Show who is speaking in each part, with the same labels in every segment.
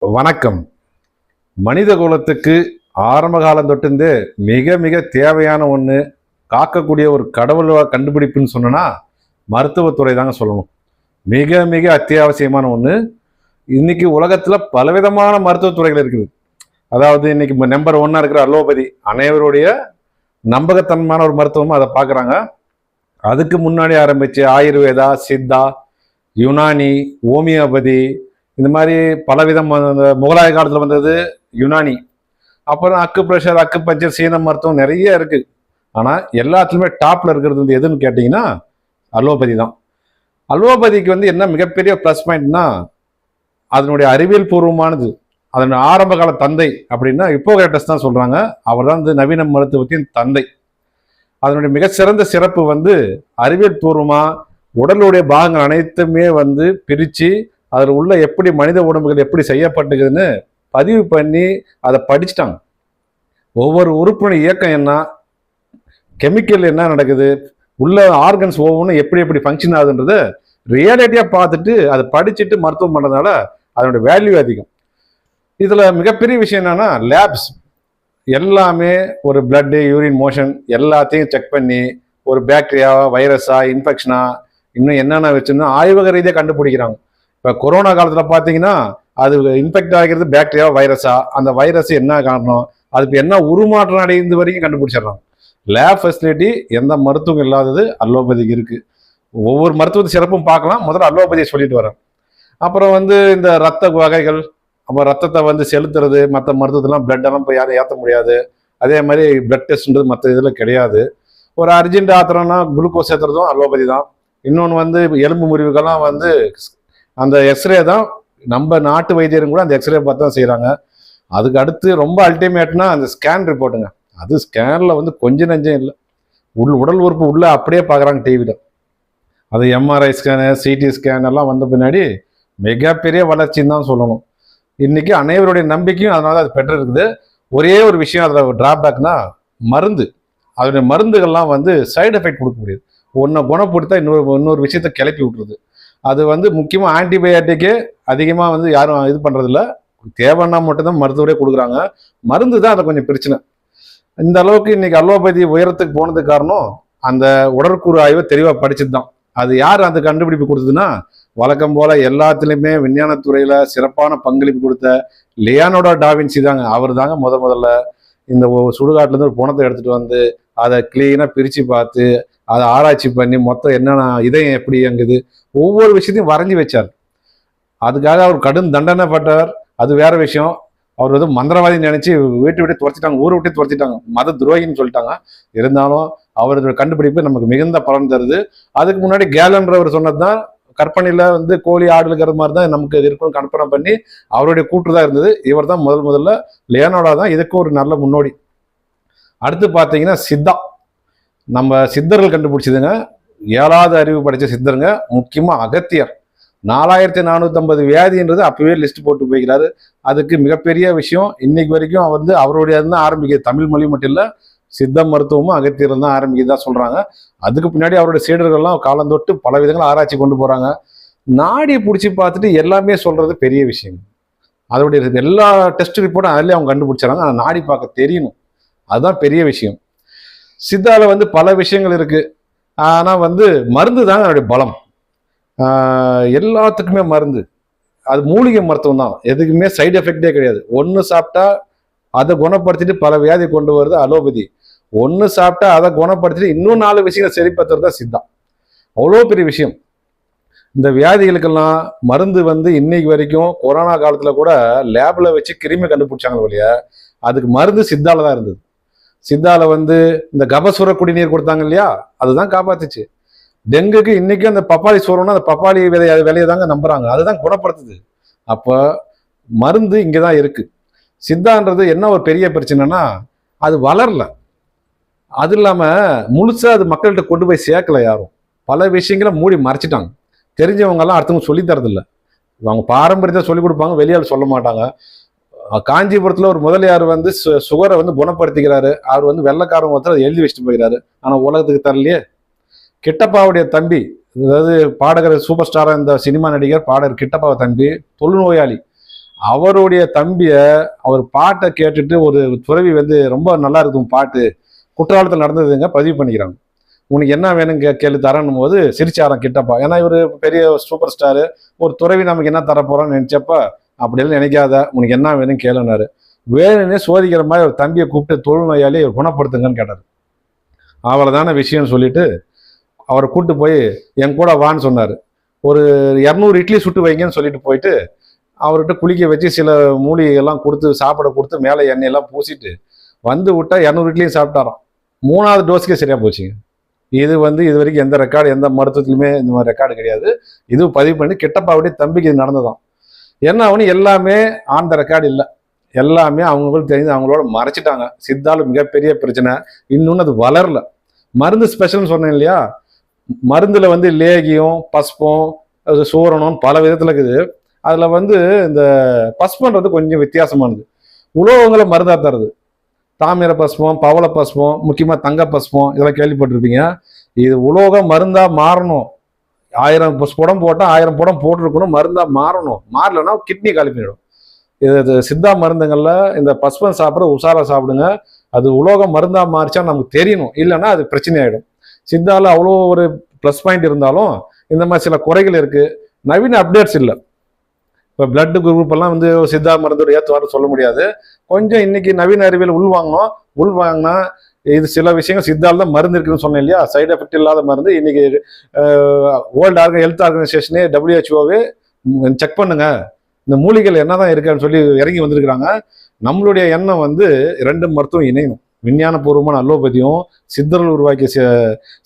Speaker 1: வணக்கம். மனித குலத்துக்கு ஆரம்ப காலம் தொட்டிருந்தே மிக மிக தேவையான ஒன்று, காக்கக்கூடிய ஒரு கடவுள் கண்டுபிடிப்புன்னு சொன்னா மருத்துவத்துறை தாங்க சொல்லணும். மிக மிக அத்தியாவசியமான ஒன்று. இன்னைக்கு உலகத்தில் பலவிதமான மருத்துவத்துறைகள் இருக்குது. அதாவது இன்னைக்கு நம்பர் ஒன்னா இருக்கிற அலோபதி அனைவருடைய நம்பகத்தன்மையான ஒரு மருத்துவமும் அதை பார்க்குறாங்க. அதுக்கு முன்னாடி ஆரம்பிச்சு ஆயுர்வேதா, சித்தா, யுனானி, ஹோமியோபதி, இந்த மாதிரி பலவிதம். முகலாய காலத்தில் வந்தது யுனானி. அப்புறம் அக்கு பிரஷர், அக்கு பஞ்சர், சீன மருத்துவம் நிறைய இருக்கு. ஆனால் எல்லாத்துலேயுமே டாப்ல இருக்கிறது வந்து எதுன்னு கேட்டிங்கன்னா அலோபதி தான். அலோபதிக்கு வந்து என்ன மிகப்பெரிய ப்ளஸ் பாயிண்ட்னா அதனுடைய அறிவியல் பூர்வமானது. அதனுடைய ஆரம்ப கால தந்தை அப்படின்னா ஹிப்போக்ரேட்டஸ் தான் சொல்றாங்க. அவர் தான் வந்து நவீன மருத்துவத்தின் தந்தை. அதனுடைய மிகச்சிறந்த சிறப்பு வந்து அறிவியல் பூர்வமா உடலுடைய பாகங்கள் அனைத்துமே வந்து பிரித்து அதில் உள்ள எப்படி மனித உடம்புகள் எப்படி செய்யப்பட்டுக்குதுன்னு பதிவு பண்ணி அதை படிச்சுட்டாங்க. ஒவ்வொரு உறுப்பினுடைய இயக்கம் என்ன, கெமிக்கல் என்ன நடக்குது, உள்ள ஆர்கன்ஸ் ஒவ்வொன்றும் எப்படி எப்படி ஃபங்க்ஷன் ஆகுதுன்றத ரியாலிட்டியாக பார்த்துட்டு அதை படிச்சுட்டு மருத்துவம் பண்ணுறதுனால அதனுடைய வேல்யூ அதிகம். இதில் மிகப்பெரிய விஷயம் என்னன்னா லேப்ஸ் எல்லாமே ஒரு பிளட்டு, யூரின், மோஷன் எல்லாத்தையும் செக் பண்ணி ஒரு பாக்டீரியா, வைரஸா, இன்ஃபெக்ஷனா, இன்னும் என்னென்ன வச்சுன்னா ஆய்வக ரீதியாக கண்டுபிடிக்கிறாங்க. இப்போ கொரோனா காலத்தில் பார்த்தீங்கன்னா அது இன்ஃபெக்ட் ஆகிறது பாக்டீரியா, வைரஸா, அந்த வைரஸ் என்ன காரணம், அதுக்கு என்ன உருமாற்றம் அடைந்து வரைக்கும் கண்டுபிடிச்சிடுறாங்க. லேப் ஃபெசிலிட்டி எந்த மருத்துவம் இல்லாதது அலோபதிக்கு இருக்குது. ஒவ்வொரு மருத்துவத்தை சிறப்பும் பார்க்கலாம். முதல்ல அலோபதியை சொல்லிட்டு வரேன். அப்புறம் வந்து இந்த ரத்த வகைகள், அப்புறம் ரத்தத்தை வந்து செலுத்துறது, மற்ற மருத்துவத்தெல்லாம் பிளட்டெல்லாம் போய் யாரும் ஏற்ற முடியாது. அதே மாதிரி பிளட் டெஸ்ட்ன்றது மற்ற இதில் கிடையாது. ஒரு அர்ஜென்ட் ஆத்திரம்னா குளுக்கோஸ் ஏற்றுறதும் அலோபதி தான். இன்னொன்று வந்து எலும்பு முறிவுக்கெல்லாம் வந்து அந்த எக்ஸ்ரே தான். நம்ம நாட்டு வைத்தியரும் கூட அந்த எக்ஸ்ரே பார்த்து தான் செய்கிறாங்க. அதுக்கு அடுத்து ரொம்ப அல்டிமேட்னா அந்த ஸ்கேன் ரிப்போர்ட்டுங்க. அது ஸ்கேனில் வந்து கொஞ்சம் நஞ்சம் இல்லை. உடல் உறுப்பு உள்ள அப்படியே பார்க்குறாங்க டிவியில். அது எம்ஆர்ஐ ஸ்கேனு, சிடி ஸ்கேன் எல்லாம் வந்த பின்னாடி மிகப்பெரிய வளர்ச்சின்னு தான் சொல்லணும். இன்னைக்கு அனைவருடைய நம்பிக்கையும் அதனால அது பெற்று இருக்குது. ஒரே ஒரு விஷயம் அதில் டிராபேக்னா மருந்து. அதனுடைய மருந்துகள்லாம் வந்து சைடு எஃபெக்ட் கொடுக்க முடியாது. ஒன்றை குணப்படுத்தா இன்னொரு விஷயத்தை கிளப்பி விட்டுருது. அது வந்து முக்கியமாக ஆன்டிபயோட்டிக்கே அதிகமாக வந்து யாரும் இது பண்ணுறதில்ல. தேவைன்னா மட்டும்தான் மருத்துவரே கொடுக்குறாங்க. மருந்து தான் அதை கொஞ்சம் பிரச்சனை. இந்த அளவுக்கு இன்னைக்கு அலோபதி உயரத்துக்கு போனதுக்கு காரணம் அந்த உடற்கூறு ஆய்வை தெளிவாக படிச்சது தான். அது யார் அந்த கண்டுபிடிப்பு கொடுத்ததுன்னா வழக்கம் போல எல்லாத்துலேயுமே விஞ்ஞானத்துறையில் சிறப்பான பங்களிப்பு கொடுத்த லியோனார்டோ டாவின்சி தாங்க. அவர் தாங்க முதல்ல இந்த சுடுகாட்டிலேருந்து ஒரு பணத்தை எடுத்துகிட்டு வந்து அதை கிளீனாக பிரித்து பார்த்து அதை ஆராய்ச்சி பண்ணி மொத்தம் என்னென்ன இதயம் எப்படி இயங்குது ஒவ்வொரு விஷயத்தையும் வரைஞ்சி வச்சார். அதுக்காக அவர் கடும் தண்டனை பட்டார். அது வேற விஷயம். அவர் வந்து மந்திரவாதி நினைச்சு வீட்டு விட்டு துரத்திட்டாங்க, ஊரை விட்டு துரத்திட்டாங்க, மத துரோகின்னு சொல்லிட்டாங்க. இருந்தாலும் அவரது கண்டுபிடிப்பு நமக்கு மிகுந்த பலன் தருது. அதுக்கு முன்னாடி கேலன்றவர் சொன்னதுதான் கற்பனையில வந்து கோழி ஆடுகிற மாதிரி தான் நமக்கு இருக்கும் கற்பனை பண்ணி அவருடைய கூற்று தான் இருந்தது. இவர் தான் முதல்ல லியோனார்டோ தான் இதுக்கு ஒரு நல்ல முன்னோடி. அடுத்து பார்த்தீங்கன்னா சித்தா, நம்ம சித்தர்கள் கண்டுபிடிச்சதுங்க. 7வது அறிவு படைச்ச சித்தருங்க. முக்கியமா அகத்தியர் 4450 வியாதின்றது அப்பவே லிஸ்ட் போட்டு போய்க்கிறாரு. அதுக்கு மிகப்பெரிய விஷயம் இன்னைக்கு வரைக்கும் அவர் வந்து அவருடைய தான் ஆரம்பிக்குது. தமிழ் மொழி மட்டும் இல்லை, சித்த மருத்துவமும் அகத்தியர் தான் ஆரம்பிக்குதான் சொல்றாங்க. அதுக்கு பின்னாடி அவருடைய சீடர்கள்லாம் காலந்தொட்டு பல விதங்கள் ஆராய்ச்சி கொண்டு போறாங்க. நாடியை பிடிச்சி பார்த்துட்டு எல்லாமே சொல்றது பெரிய விஷயம். அதோடைய எல்லா டெஸ்ட் ரிப்போர்ட்டும் அதிலே அவங்க கண்டுபிடிச்சாங்க. ஆனால் நாடி பார்க்க தெரியணும், அதுதான் பெரிய விஷயம். சித்தால வந்து பல விஷயங்கள் இருக்கு. ஆனா வந்து மருந்து தாங்க அதனுடைய பலம். எல்லாத்துக்குமே மருந்து. அது மூலிகை மருத்துவம் தான். எதுக்குமே சைடு எஃபெக்டே கிடையாது. ஒன்று சாப்பிட்டா அதை குணப்படுத்திட்டு பல வியாதி கொண்டு வருது அலோபதி. ஒன்று சாப்பிட்டா அதை குணப்படுத்திட்டு இன்னும் 4 விஷயங்கள் சரிப்படுத்துறது தான் சித்தா. அவ்வளோ பெரிய விஷயம். இந்த வியாதிகளுக்கெல்லாம் மருந்து வந்து இன்னைக்கு வரைக்கும் கொரோனா காலத்தில் கூட லேபில் வச்சு கிருமி கண்டுபிடிச்சாங்க இல்லையா, அதுக்கு மருந்து சித்தால தான் இருந்தது. சித்தால வந்து இந்த கபசுர குடிநீர் கொடுத்தாங்க இல்லையா, அதுதான் காப்பாத்துச்சு. டெங்குக்கு இன்னைக்கும் அந்த பப்பாளி சோறுனா அந்த பப்பாளி விலையை தாங்க நம்புறாங்க. அதுதான் குணப்படுத்துது. அப்போ மருந்து இங்கே தான் இருக்கு. சித்தான்றது என்ன ஒரு பெரிய பிரச்சனைனா அது வளரல. அது இல்லாமல் முழுசா அது மக்கள்கிட்ட கொண்டு போய் சேர்க்கல. யாரும் பல விஷயங்களை மூடி மறைச்சிட்டாங்க. தெரிஞ்சவங்கெல்லாம் அடுத்தவங்க சொல்லி தரதில்லை. அவங்க பாரம்பரியத்தை சொல்லிக் கொடுப்பாங்க, வெளியால் சொல்ல மாட்டாங்க. காஞ்சிபுரத்தில் ஒரு முதலியார் வந்து சுகரை வந்து குணப்படுத்திக்கிறாரு. அவர் வந்து வெள்ளைக்காரங்க ஒருத்தர் எழுதி வச்சுட்டு போயிறாரு. ஆனால் உலகத்துக்கு தரலையே. கிட்டப்பாவுடைய தம்பி, அதாவது பாடகர் சூப்பர் ஸ்டாராக இந்த சினிமா நடிகர் பாடகர் கிட்டப்பாவை தம்பி தொழுநோயாளி. அவருடைய தம்பிய அவர் பாட்டை கேட்டுட்டு ஒரு துறவி வந்து ரொம்ப நல்லா இருக்கும் பாட்டு, குற்றாலத்தில் நடந்ததுங்க, பதிவு பண்ணிக்கிறாங்க. உனக்கு என்ன வேணும் கேள்வி தரணும் போது சிரிச்சாராம் கிட்டப்பா. ஏன்னா இவர் பெரிய சூப்பர் ஸ்டாரு, ஒரு துறவி நமக்கு என்ன தரப்போறான்னு நினைச்சப்ப அப்படியெல்லாம் நினைக்காத, உனக்கு என்ன வேணும் கேளுனாரு. வேணும்னே சோதிக்கிற மாதிரி ஒரு தம்பியை கூப்பிட்டு தொழுநோயாளி குணப்படுத்துங்கன்னு கேட்டார். அவ்வளோதான விஷயம்னு சொல்லிட்டு அவரை கூப்பிட்டு போய் என் கூட வான்னு சொன்னார். ஒரு 200 இட்லி சுட்டு வைங்கன்னு சொல்லிட்டு போயிட்டு அவர்கிட்ட குளிக்க வச்சு சில மூலிகைகள்லாம் கொடுத்து சாப்பிட கொடுத்து மேலே எண்ணெயெல்லாம் பூசிட்டு வந்து விட்டா 200 இட்லியும் சாப்பிட்டாராம். 3வது டோஸ்க்கே சரியா போச்சுங்க. இது வந்து இது வரைக்கும் எந்த ரெக்கார்டு, எந்த மருத்துவத்திலுமே இந்த மாதிரி ரெக்கார்டு கிடையாது. இது பதிவு பண்ணி கிட்டப்பாவுடைய தம்பிக்கு இது நடந்ததான். என்ன ஆகணும், எல்லாமே ஆன் த ரெக்கார்டு இல்லை, எல்லாமே அவங்களுக்கு தெரிஞ்சு அவங்களோட மறைச்சிட்டாங்க. சித்தால மிகப்பெரிய பிரச்சனை, இன்னொன்று அது வளரல. மருந்து ஸ்பெஷல்னு சொன்னேன் இல்லையா, மருந்துல வந்து லேகியம், பஸ்பம், சூரணம் பல விதத்துல இருக்குது. அதுல வந்து இந்த பஸ்பன்றது கொஞ்சம் வித்தியாசமானது, உலோகங்களை மருந்தா தருது. தாமிர பஸ்பம், பவள பஸ்பம், முக்கியமா தங்க பஸ்பம், இதெல்லாம் கேள்விப்பட்டிருப்பீங்க. இது உலோக மருந்தா மாறணும். 1000 புடம் போட்டா 1000 புடம் போட்டிருக்கணும், மருந்தா மாறணும். மாறலன்னா கிட்னி காலி பண்ணிடும். இது சித்தா மருந்துங்கள்ல இந்த பஸ்பம் சாப்பிட்றது உஷாரா சாப்பிடுங்க. அது உலோக மருந்தா மாறிச்சா நமக்கு தெரியணும், இல்லைன்னா அது பிரச்சனை ஆயிடும். சித்தால அவ்வளோ ஒரு ப்ளஸ் பாயிண்ட் இருந்தாலும் இந்த மாதிரி சில குறைகள் இருக்கு. நவீன அப்டேட்ஸ் இல்லை. இப்போ பிளட் குரூப் எல்லாம் வந்து சித்தா மருந்தோட ஏற்றுவாரு சொல்ல முடியாது. கொஞ்சம் இன்னைக்கு நவீன அறிவியல் உள்வாங்கினா இது சில விஷயங்கள் சித்தால தான் மருந்து இருக்குன்னு சொன்னேன் இல்லையா, சைடு எஃபெக்ட் இல்லாத மருந்து. இன்னைக்கு வேர்ல்டு ஹெல்த் ஆர்கனைசேஷனே WHO செக் பண்ணுங்க இந்த மூலிகைகள் என்னதான் இருக்கான்னு சொல்லி இறங்கி வந்திருக்கிறாங்க. நம்மளுடைய எண்ணம் வந்து 2 மருத்துவம் இணையணும். விஞ்ஞான பூர்வமான அலோபதியும் சித்தர்கள் உருவாக்கிய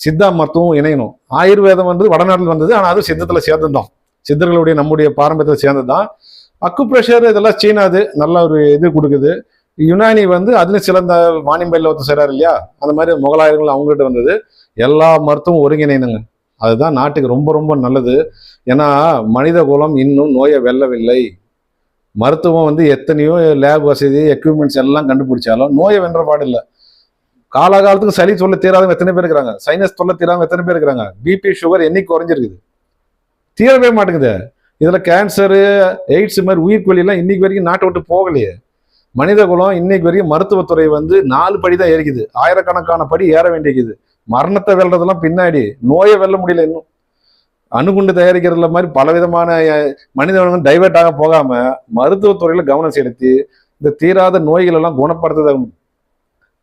Speaker 1: சித்தா மருத்துவம் இணையணும். ஆயுர்வேதம் வந்து வடநாட்டில் வந்தது, ஆனால் அது சித்தத்துல சேர்ந்துதான், சித்தர்களுடைய நம்முடைய பாரம்பரியத்தில் சேர்ந்ததுதான். அக்குப்ரெஷர் இதெல்லாம் சீனாது நல்ல ஒரு இது கொடுக்குது. யுனானி வந்து அதுல சிறந்த வாணிம்பையில் ஒருத்தர் செய்றாரு இல்லையா, அந்த மாதிரி முகலாயர்கள் அவங்ககிட்ட வந்தது. எல்லா மருத்துவம் ஒருங்கிணைனுங்க, அதுதான் நாட்டுக்கு ரொம்ப ரொம்ப நல்லது. ஏன்னா மனித குலம் இன்னும் நோயை வெல்லவில்லை. மருத்துவம் வந்து எத்தனையோ லேப் வசதி எக்யூப்மெண்ட்ஸ் எல்லாம் கண்டுபிடிச்சாலும் நோயை வென்ற பாடு இல்லை. காலகாலத்துக்கு சளி சொல்ல தீராதவங்க எத்தனை பேர் இருக்கிறாங்க, சைனஸ் சொல்ல தீராதவங்க எத்தனை பேர் இருக்கிறாங்க, பிபி சுகர் என்னைக்கு குறைஞ்சிருக்குது, தீரவே மாட்டேங்குது. இதுல கேன்சரு, எய்ட்ஸ் மாதிரி உயிர்கொல்லி எல்லாம் இன்னைக்கு வரைக்கும் நாட்டை விட்டு போகலையே. மனித குலம் இன்னைக்கு வரைக்கும் மருத்துவத்துறை வந்து 4 படி தான் ஏறிக்குது, ஆயிரக்கணக்கான படி ஏற வேண்டியது. மரணத்தை வெல்றதெல்லாம் பின்னாடி, நோயை வெல்ல முடியல இன்னும். அணுகுண்டு தயாரிக்கிறதுல மாதிரி பலவிதமான மனிதர்கள் டைவெர்ட் ஆக போகாம மருத்துவத்துறையில கவனம் செலுத்தி இந்த தீராத நோய்கள் எல்லாம் குணப்படுத்துத.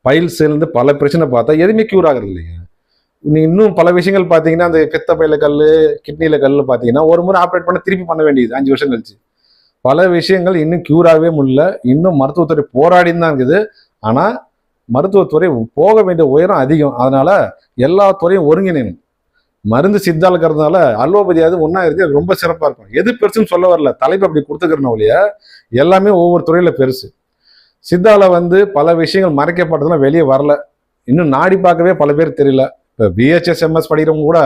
Speaker 1: பைல்ஸ்ல இருந்து பல பிரச்சனை பார்த்தா எதுவுமே கியூர் ஆகுறது இல்லைங்க. நீ இன்னும் பல விஷயங்கள் பார்த்தீங்கன்னா, அந்த பித்த பையில கல், கிட்னியில கல் பார்த்தீங்கன்னா ஒரு முறை ஆப்ரேட் பண்ண திருப்பி பண்ண வேண்டியது 5 வருஷம் கழிச்சு. பல விஷயங்கள் இன்னும் கியூராகவே முடியல. இன்னும் மருத்துவத்துறை போராடின்னு தான் இருக்குது. ஆனா மருத்துவத்துறை போக வேண்டிய உயரம் அதிகம். அதனால எல்லா துறையும் ஒருங்கிணைணும். மருந்து சித்தால இருக்கிறதுனால அலோபதியாவது ஒன்னா இருக்கு, ரொம்ப சிறப்பா இருக்கும். எது பெருசுன்னு சொல்ல வரல, தலைப்பு அப்படி கொடுத்துக்கிறன ஒழிய எல்லாமே ஒவ்வொரு துறையில பெருசு. சித்தால வந்து பல விஷயங்கள் மறைக்கப்பட்டதுலாம் வெளியே வரல. இன்னும் நாடி பார்க்கவே பல பேர் தெரியல. இப்போ BHS MS படிக்கிறவங்க கூட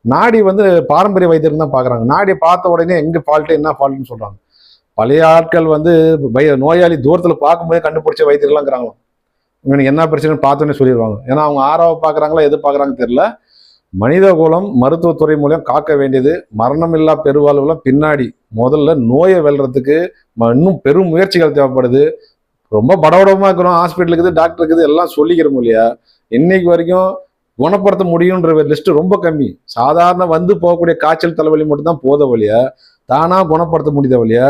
Speaker 1: நாடி வந்து பாரம்பரிய வைத்தியம் தான் பார்க்குறாங்க. நாடியை பார்த்த உடனே எங்க ஃபால்ட்டு என்ன ஃபால்ட்டுன்னு சொல்றாங்க. பழைய ஆட்கள் வந்து நோயாளி தூரத்தில் பார்க்கும்போதே கண்டுபிடிச்ச வைத்தியர்கள்லாங்கிறாங்களோ, இவனுக்கு என்ன பிரச்சனைன்னு பார்த்தோன்னே சொல்லிடுவாங்க. ஏன்னா அவங்க ஆறாவை பார்க்குறாங்களா எது பார்க்குறாங்கன்னு தெரியல. மனித குலம் மருத்துவத்துறை மூலம் காக்க வேண்டியது மரணமில்லா பெருவாழ்வுலாம் பின்னாடி. முதல்ல நோயை வெல்றதுக்கு இன்னும் பெரும் முயற்சிகள் தேவைப்படுது. ரொம்ப படபடமா இருக்கிறோம், ஹாஸ்பிட்டல் இருக்குது, டாக்டர் இருக்குது, எல்லாம் சொல்லிக்கிறோம் இல்லையா. இன்னைக்கு வரைக்கும் குணப்படுத்த முடியுன்ற லிஸ்ட் ரொம்ப கம்மி. சாதாரண வந்து போகக்கூடிய காய்ச்சல் தலைவலி மட்டும் தான் போத வழியா, தானா குணப்படுத்த முடியாத வழியா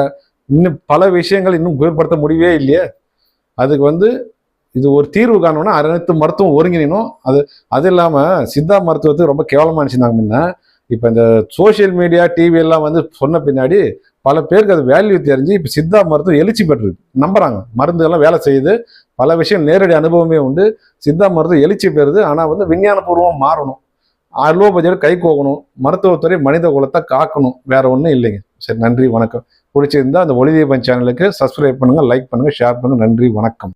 Speaker 1: இன்னும் பல விஷயங்கள் இன்னும் குணப்படுத்த முடியவே இல்லையே. அதுக்கு வந்து இது ஒரு தீர்வு காணணும்னா அனைத்து மருத்துவம் ஒருங்கிணும். அது இல்லாம சித்தா மருத்துவத்துக்கு ரொம்ப கேவலமா நினைச்சிருந்தாங்க முன்ன. இப்ப இந்த சோசியல் மீடியா, டிவி எல்லாம் வந்து சொன்ன பின்னாடி பல பேருக்கு அது வேல்யூ தெரிஞ்சு இப்ப சித்தா மருத்துவம் எழுச்சி பெற்றது, நம்புறாங்க. மருந்து எல்லாம் வேலை செய்யுது, பல விஷயம் நேரடி அனுபவமே உண்டு. சித்தா மருத்துவம் எழுச்சி பெறுது. ஆனா வந்து விஞ்ஞானபூர்வம் மாறணும், அலோபதியோட கை கோக்கணும், மருத்துவத்துறை மனித குலத்தை காக்கணும், வேற ஒன்றும் இல்லைங்க. சரி, நன்றி, வணக்கம். பிடிச்சிருந்தா அந்த ஒளிதீபம் சேனலுக்கு சப்ஸ்கிரைப் பண்ணுங்க, லைக் பண்ணுங்க, ஷேர் பண்ணுங்க. நன்றி, வணக்கம்.